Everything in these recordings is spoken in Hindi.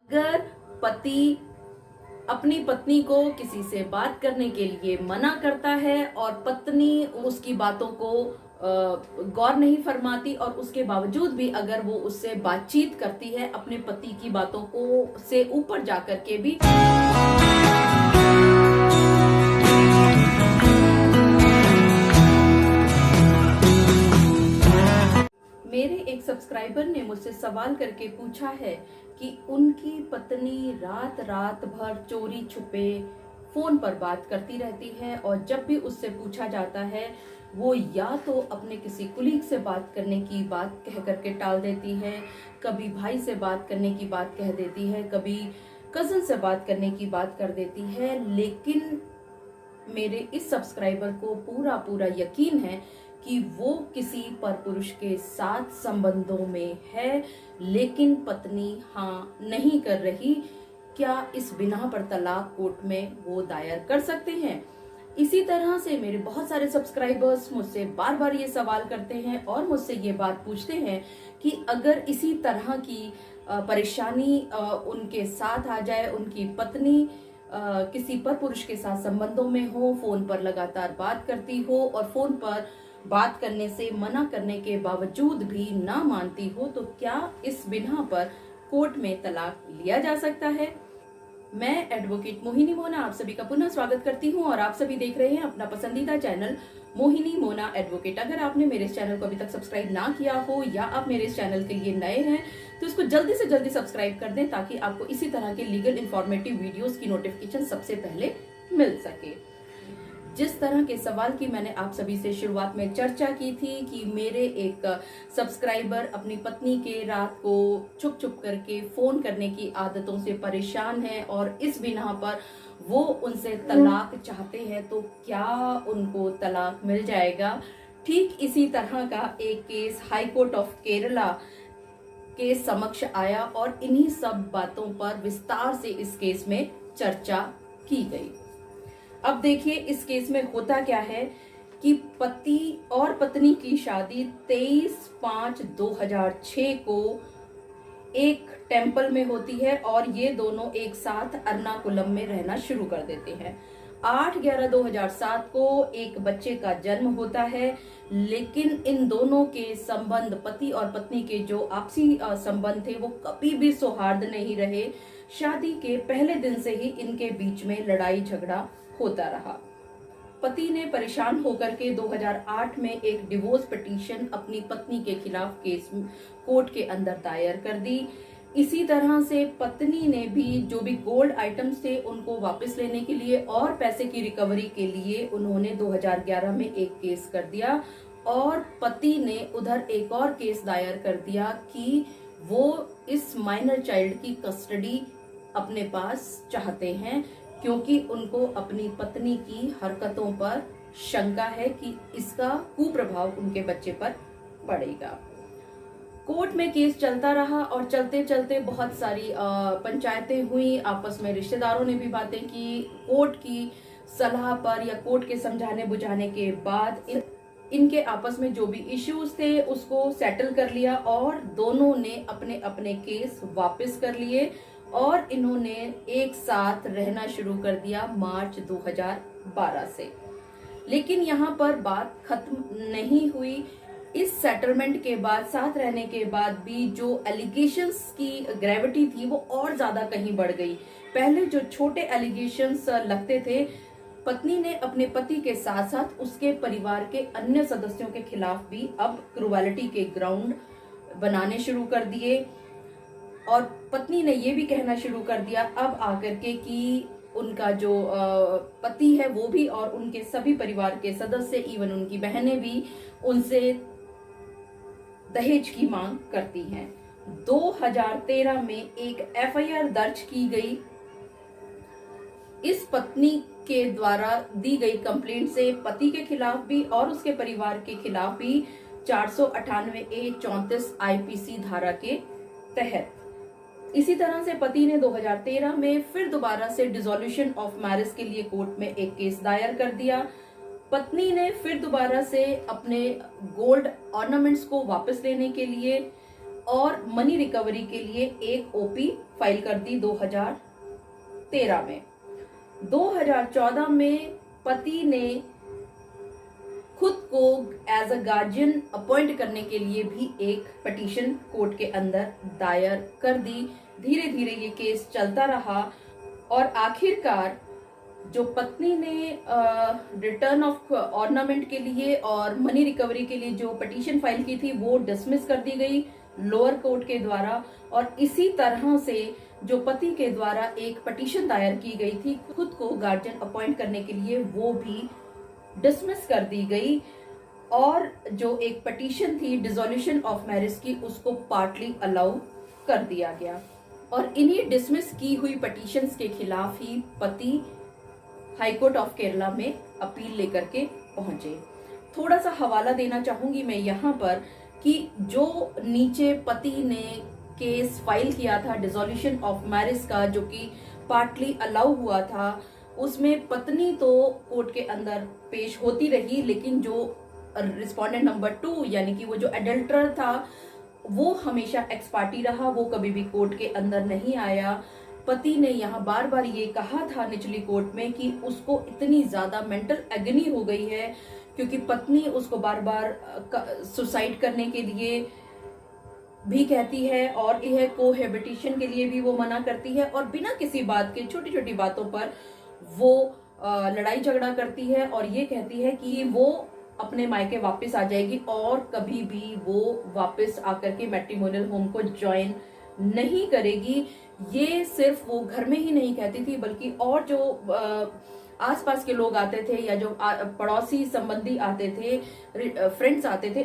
अगर पति अपनी पत्नी को किसी से बात करने के लिए मना करता है और पत्नी उसकी बातों को गौर नहीं फरमाती और उसके बावजूद भी अगर वो उससे बातचीत करती है अपने पति की बातों को से ऊपर जाकर के भी, मेरे एक सब्सक्राइबर ने मुझसे सवाल करके पूछा है कि उनकी पत्नी रात रात भर चोरी छुपे फोन पर बात करती रहती है और जब भी उससे पूछा जाता है वो या तो अपने किसी कुलीग से बात करने की बात कह करके टाल देती है, कभी भाई से बात करने की बात कह देती है, कभी कजिन से बात करने की बात कर देती है। लेकिन मेरे इस सब्सक्राइबर को पूरा पूरा यकीन है कि वो किसी परपुरुष के साथ संबंधों में है, लेकिन पत्नी हाँ नहीं कर रही। क्या इस बिना पर तलाक कोर्ट में वो दायर कर सकते हैं? इसी तरह से मेरे बहुत सारे सब्सक्राइबर्स मुझसे बार बार ये सवाल करते हैं और मुझसे ये बात पूछते हैं कि अगर इसी तरह की परेशानी उनके साथ आ जाए, उनकी पत्नी किसी पर पुरुष के साथ संबंधों में हो, फोन पर लगातार बात करती हो और फोन पर बात करने से मना करने के बावजूद भी ना मानती हो, तो क्या इस बिना पर कोर्ट में तलाक लिया जा सकता है? मैं एडवोकेट मोहिनी मोना आप सभी का पुनः स्वागत करती हूं और आप सभी देख रहे हैं अपना पसंदीदा चैनल मोहिनी मोना एडवोकेट। अगर आपने मेरे इस चैनल को अभी तक सब्सक्राइब ना किया हो या आप मेरे इस चैनल के लिए नए हैं तो इसको जल्दी से जल्दी सब्सक्राइब कर दें ताकि आपको इसी तरह के लीगल इंफॉर्मेटिव वीडियोस की नोटिफिकेशन सबसे पहले मिल सके। जिस तरह के सवाल की मैंने आप सभी से शुरुआत में चर्चा की थी कि मेरे एक सब्सक्राइबर अपनी पत्नी के रात को छुप छुप करके फोन करने की आदतों से परेशान है और इस बिना पर वो उनसे तलाक चाहते हैं, तो क्या उनको तलाक मिल जाएगा? ठीक इसी तरह का एक case high court of Kerala के समक्ष आया और इन्हीं सब बातों पर विस्तार से इस केस में चर्चा की गई। अब देखिए इस केस में होता क्या है कि पति और पत्नी की शादी 23/5/2006 को एक टेम्पल में होती है और ये दोनों एक साथ अर्नाकुलम में रहना शुरू कर देते हैं। 8/11/2007 को एक बच्चे का जन्म होता है, लेकिन इन दोनों के संबंध, पति और पत्नी के जो आपसी संबंध थे वो कभी भी सौहार्द नहीं रहे। शादी के पहले दिन से ही इनके बीच में लड़ाई झगड़ा होता रहा। पति ने परेशान होकर के 2008 में एक डिवोर्स पिटीशन अपनी पत्नी के खिलाफ केस कोर्ट के अंदर दायर कर दी। इसी तरह से पत्नी ने भी जो भी गोल्ड आइटम्स थे उनको वापस लेने के लिए और पैसे की रिकवरी के लिए उन्होंने 2011 में एक केस कर दिया और पति ने उधर एक और केस दायर कर दिया कि वो इस माइनर चाइल्ड की कस्टडी अपने पास चाहते हैं, क्योंकि उनको अपनी पत्नी की हरकतों पर शंका है कि इसका कुप्रभाव उनके बच्चे पर पड़ेगा। कोर्ट में केस चलता रहा और चलते चलते बहुत सारी पंचायतें हुई, आपस में रिश्तेदारों ने भी बातें की। कोर्ट की सलाह पर या कोर्ट के समझाने बुझाने के बाद इनके आपस में जो भी इश्यूज थे उसको सेटल कर लिया और दोनों ने अपने अपने केस वापस कर लिए और इन्होंने एक साथ रहना शुरू कर दिया मार्च 2012 से। लेकिन यहाँ पर बात खत्म नहीं हुई। इस सेटलमेंट के बाद, साथ रहने के बाद भी जो एलिगेशंस की ग्रेविटी थी वो और ज्यादा कहीं बढ़ गई। पहले जो छोटे एलिगेशंस लगते थे, पत्नी ने अपने पति के साथ साथ उसके परिवार के अन्य सदस्यों के खिलाफ भी अब क्रूएलिटी के ग्राउंड बनाने शुरू कर दिए और पत्नी ने ये भी कहना शुरू कर दिया अब आकर के कि उनका जो पति है वो भी और उनके सभी परिवार के सदस्य, इवन उनकी बहनें भी उनसे दहेज की मांग करती हैं। 2013 में एक एफआईआर दर्ज की गई। इस पत्नी के द्वारा दी गई कंप्लेंट से पति के खिलाफ भी और उसके परिवार के खिलाफ भी 498A34 आईपीसी धारा के तहत। इसी तरह से पति ने 2013 में फिर दोबारा से डिसोल्यूशन ऑफ मैरिज के लिए कोर्ट में एक केस दायर कर दिया। पत्नी ने फिर दोबारा से अपने गोल्ड ऑर्नामेंट्स को वापस लेने के लिए और मनी रिकवरी के लिए एक ओपी फाइल कर दी 2013 में। 2014 में पति ने खुद को एज अ गार्जियन अपॉइंट करने के लिए भी एक पिटीशन कोर्ट के अंदर दायर कर दी। धीरे धीरे ये केस चलता रहा और आखिरकार जो पत्नी ने रिटर्न ऑफ ऑर्नामेंट के लिए और मनी रिकवरी के लिए जो पिटीशन फाइल की थी वो डिसमिस कर दी गई लोअर कोर्ट के द्वारा। और इसी तरह से जो पति के द्वारा एक पिटीशन दायर की गई थी खुद को गार्जियन अपॉइंट करने के लिए, वो भी डिसमिस कर दी गई। और जो एक पिटीशन थी डिसोल्यूशन ऑफ मैरिज की, उसको पार्टली अलाउ कर दिया गया। और इन्हीं डिसमिस की हुई पिटीशंस के खिलाफ ही पति हाई कोर्ट ऑफ केरला में अपील लेकर के पहुंचे। थोड़ा सा हवाला देना चाहूंगी मैं यहाँ पर कि जो नीचे पति ने केस फाइल किया था डिसोल्यूशन ऑफ मैरिज का, जो कि पार्टली अलाउ हुआ था, उसमें पत्नी तो कोर्ट के अंदर पेश होती रही, लेकिन जो रिस्पोंडेंट नंबर 2 यानी कि वो जो एडल्टर था वो हमेशा एक्स पार्टी रहा, वो कभी भी कोर्ट के अंदर नहीं आया। पति ने यहाँ बार बार ये कहा था निचली कोर्ट में कि उसको इतनी ज्यादा मेंटल एगनी हो गई है क्योंकि पत्नी उसको बार बार सुसाइड करने के लिए भी कहती है और यह कोहेबिटेशन के लिए भी वो मना करती है, और बिना किसी बात के छोटी छोटी बातों पर वो लड़ाई झगड़ा करती है और ये कहती है कि वो अपने मायके वापस आ जाएगी और कभी भी वो वापस आकर के मैट्रिमोनियल होम को ज्वाइन नहीं करेगी। ये सिर्फ वो घर में ही नहीं कहती थी बल्कि और जो आसपास के लोग आते थे या जो पड़ोसी संबंधी आते थे, फ्रेंड्स आते थे,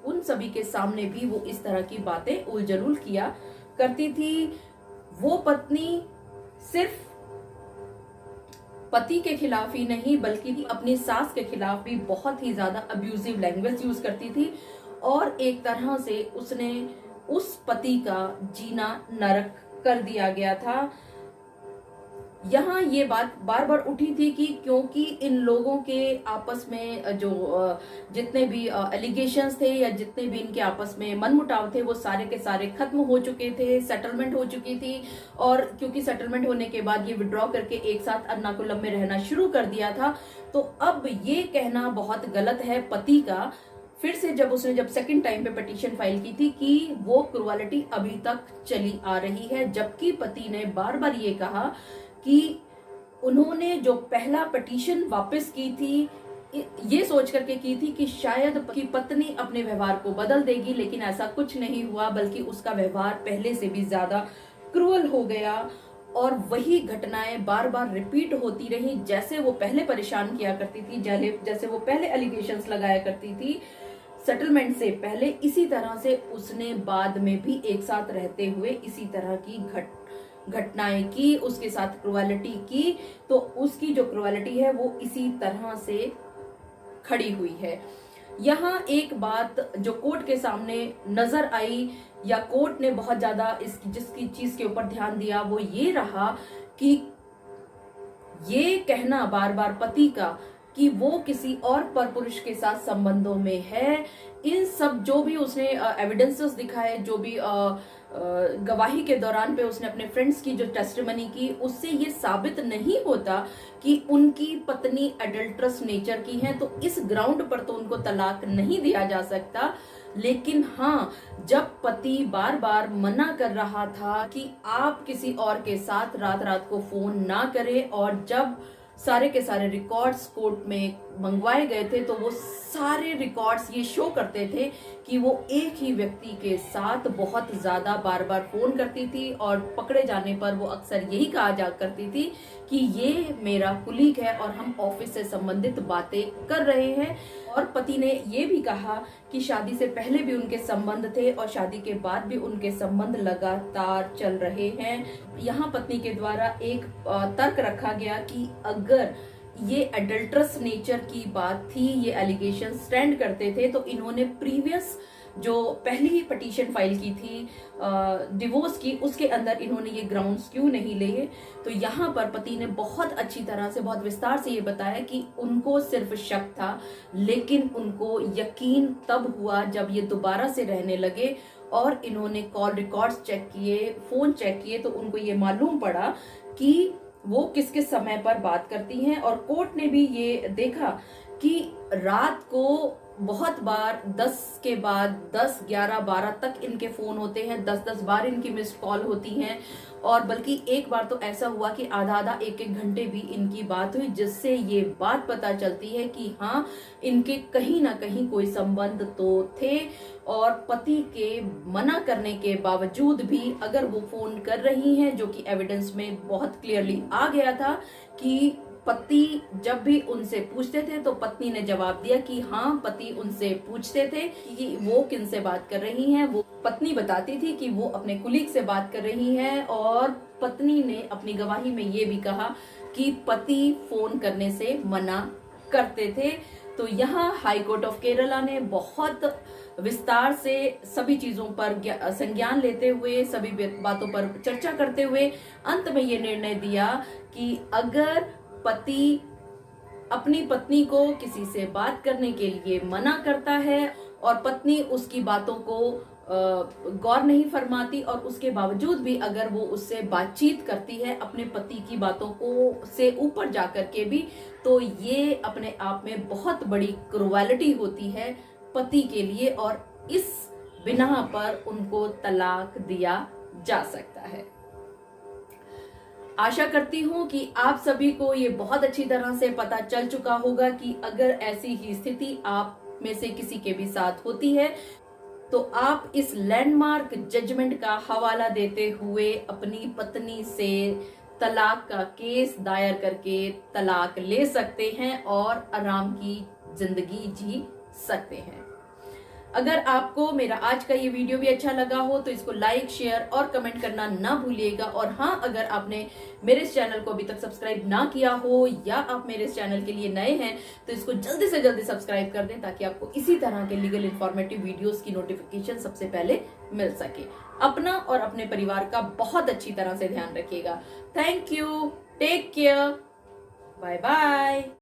उन सभी के सामने भी वो इस तरह की बातें उलझुल किया करती थी। वो पत्नी सिर्फ पति के खिलाफ ही नहीं बल्कि अपनी सास के खिलाफ भी बहुत ही ज्यादा अब्यूजिव लैंग्वेज यूज करती थी और एक तरह से उसने उस पति का जीना नरक कर दिया गया था। यहाँ ये बात बार बार उठी थी कि क्योंकि इन लोगों के आपस में जो जितने भी एलिगेशंस थे या जितने भी इनके आपस में मनमुटाव थे वो सारे के सारे खत्म हो चुके थे, सेटलमेंट हो चुकी थी, और क्योंकि सेटलमेंट होने के बाद ये विड्रॉ करके एक साथ एर्नाकुलम में रहना शुरू कर दिया था, तो अब ये कहना बहुत गलत है पति का फिर से जब सेकंड टाइम पे पिटीशन फाइल की थी कि वो क्रूअलिटी अभी तक चली आ रही है, जबकि पति ने बार बार ये कहा कि उन्होंने जो पहला पिटीशन वापस की थी ये सोच करके की थी कि शायद की पत्नी अपने व्यवहार को बदल देगी, लेकिन ऐसा कुछ नहीं हुआ, बल्कि उसका व्यवहार पहले से भी ज्यादा क्रूअल हो गया और वही घटनाएं बार बार रिपीट होती रही। जैसे वो पहले परेशान किया करती थी, जैसे वो पहले एलिगेशंस लगाया करती थी सेटलमेंट से पहले, इसी तरह से उसने बाद में भी एक साथ रहते हुए इसी तरह की घटनाएं की, उसके साथ क्रूअलिटी की, तो उसकी जो क्रूअलिटी है वो इसी तरह से खड़ी हुई है। यहाँ एक बात जो कोर्ट के सामने नजर आई या कोर्ट ने बहुत ज्यादा जिसकी चीज के ऊपर ध्यान दिया वो ये रहा कि ये कहना बार बार पति का कि वो किसी और परपुरुष के साथ संबंधों में है, इन सब जो भी उसने एविडेंसेस दिखाए, जो भी गवाही के दौरान पे उसने अपने फ्रेंड्स की जो टेस्टिमनी की, उससे ये साबित नहीं होता कि उनकी पत्नी एडल्ट्रस नेचर की है, तो इस ग्राउंड पर तो उनको तलाक नहीं दिया जा सकता। लेकिन हाँ, जब पति बार बार मना कर रहा था कि आप किसी और के साथ रात रात को फोन ना करें, और जब सारे के सारे रिकॉर्ड्स कोर्ट में मंगवाए गए थे तो वो सारे रिकॉर्ड्स ये शो करते थे कि वो एक ही व्यक्ति के साथ बहुत ज्यादा बार बार फोन करती थी, और पकड़े जाने पर वो अक्सर यही कहा जा करती थी कि ये मेरा कुलीग है और हम ऑफिस से संबंधित बातें कर रहे हैं। और पति ने ये भी कहा कि शादी से पहले भी उनके संबंध थे और शादी के बाद भी उनके संबंध लगातार चल रहे हैं। यहाँ पत्नी के द्वारा एक तर्क रखा गया कि अगर ये एडल्ट्रस नेचर की बात थी, ये एलिगेशन स्टैंड करते थे, तो इन्होंने प्रीवियस जो पहली पिटीशन फाइल की थी डिवोर्स की, उसके अंदर इन्होंने ये ग्राउंड्स क्यों नहीं लिए। तो यहाँ पर पति ने बहुत अच्छी तरह से, बहुत विस्तार से ये बताया कि उनको सिर्फ शक था, लेकिन उनको यकीन तब हुआ जब ये दोबारा से रहने लगे और इन्होंने कॉल रिकॉर्ड्स चेक किए, फोन चेक किए, तो उनको ये मालूम पड़ा कि वो किस किस समय पर बात करती हैं। और कोर्ट ने भी ये देखा कि रात को बहुत बार 10 के बाद 10, 11, 12 तक इनके फोन होते हैं, 10-10 बार इनकी मिस्ड कॉल होती हैं। और बल्कि एक बार तो ऐसा हुआ कि आधा-आधा, 1-1 घंटे भी इनकी बात हुई, जिससे ये बात पता चलती है कि हाँ, इनके कहीं ना कहीं कोई संबंध तो थे। और पति के मना करने के बावजूद भी अगर वो फोन कर रही हैं, जो कि एविडेंस में बहुत क्लियरली आ गया था कि पति जब भी उनसे पूछते थे तो पत्नी ने जवाब दिया कि हाँ, पति उनसे पूछते थे कि वो किन से बात कर रही हैं। वो पत्नी बताती थी कि वो अपने कुलीग से बात कर रही हैं, और पत्नी ने अपनी गवाही में ये भी कहा कि पति फोन करने से मना करते थे। तो यहाँ हाई कोर्ट ऑफ केरला ने बहुत विस्तार से सभी चीजों पर संज्ञान लेते हुए, सभी बातों पर चर्चा करते हुए अंत में ये निर्णय दिया कि अगर पति अपनी पत्नी को किसी से बात करने के लिए मना करता है और पत्नी उसकी बातों को गौर नहीं फरमाती, और उसके बावजूद भी अगर वो उससे बातचीत करती है अपने पति की बातों को से ऊपर जाकर के भी, तो ये अपने आप में बहुत बड़ी क्रूएलिटी होती है पति के लिए, और इस बिना पर उनको तलाक दिया जा सकता है। आशा करती हूँ कि आप सभी को ये बहुत अच्छी तरह से पता चल चुका होगा कि अगर ऐसी ही स्थिति आप में से किसी के भी साथ होती है, तो आप इस लैंडमार्क जजमेंट का हवाला देते हुए अपनी पत्नी से तलाक का केस दायर करके तलाक ले सकते हैं और आराम की जिंदगी जी सकते हैं। अगर आपको मेरा आज का ये वीडियो भी अच्छा लगा हो तो इसको लाइक, शेयर और कमेंट करना ना भूलिएगा। और हाँ, अगर आपने मेरे इस चैनल को अभी तक सब्सक्राइब ना किया हो या आप मेरे इस चैनल के लिए नए हैं तो इसको जल्दी से जल्दी सब्सक्राइब कर दें, ताकि आपको इसी तरह के लीगल इन्फॉर्मेटिव वीडियोस की नोटिफिकेशन सबसे पहले मिल सके। अपना और अपने परिवार का बहुत अच्छी तरह से ध्यान रखिएगा। Thank you, take care, bye bye.